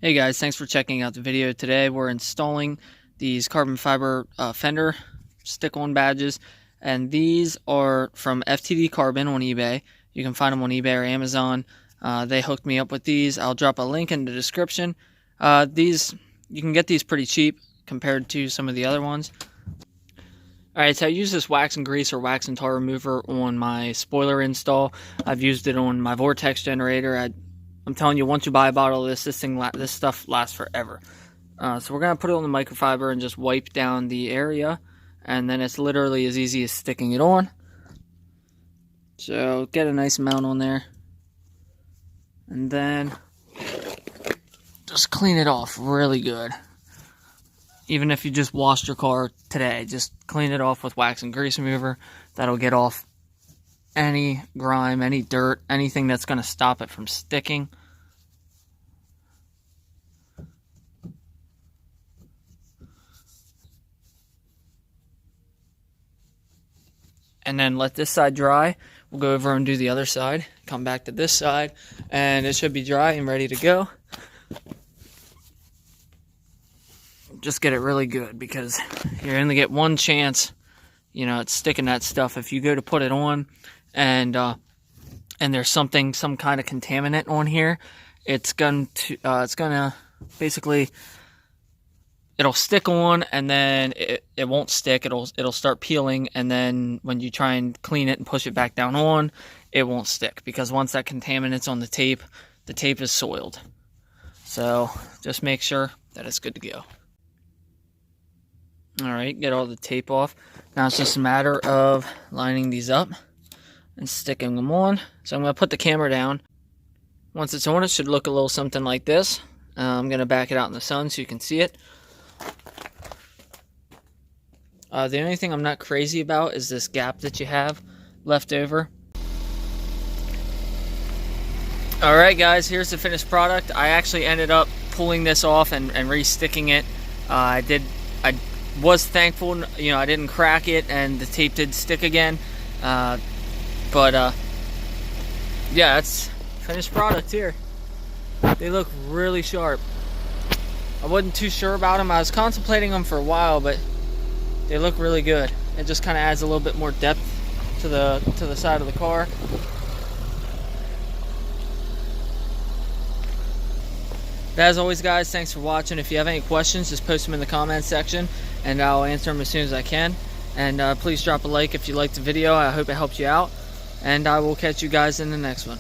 Hey guys, thanks for checking out the video. Today we're installing these carbon fiber fender stick-on badges, and these are from FTDCARBON on eBay. You can find them on eBay or Amazon. They hooked me up with these. I'll drop a link in the description. You can get these pretty cheap compared to some of the other ones. Alright, so I use this wax and grease or wax and tar remover on my spoiler install. I've used it on my vortex generator. I'm telling you, once you buy a bottle of this stuff lasts forever. So we're going to put it on the microfiber and just wipe down the area. And then it's literally as easy as sticking it on. So get a nice amount on there. And then just clean it off really good. Even if you just washed your car today, just clean it off with wax and grease remover. That'll get off any grime, any dirt, anything that's going to stop it from sticking. And then let this side dry. We'll go over and do the other side. Come back to this side, and it should be dry and ready to go. Just get it really good, because you're going to get one chance, at sticking that stuff. If you go to put it on and there's some kind of contaminant on here, it's gonna basically, it'll stick on, and then it won't stick. It'll start peeling, and then when you try and clean it and push it back down on, it won't stick, because once that contaminant's on the tape is soiled. So just make sure that it's good to go. Alright, get all the tape off. Now it's just a matter of lining these up and sticking them on. So I'm going to put the camera down. Once it's on, it should look a little something like this. I'm going to back it out in the sun so you can see it. The only thing I'm not crazy about is this gap that you have left over. Alright guys, here's the finished product. I actually ended up pulling this off and re-sticking it. I was thankful, I didn't crack it and the tape did stick again. Yeah, it's finished product here. They look really sharp. I wasn't too sure about them. I was contemplating them for a while, but they look really good. It just kind of adds a little bit more depth to the side of the car. But as always, guys, thanks for watching. If you have any questions, just post them in the comments section, and I'll answer them as soon as I can. And please drop a like if you liked the video. I hope it helped you out. And I will catch you guys in the next one.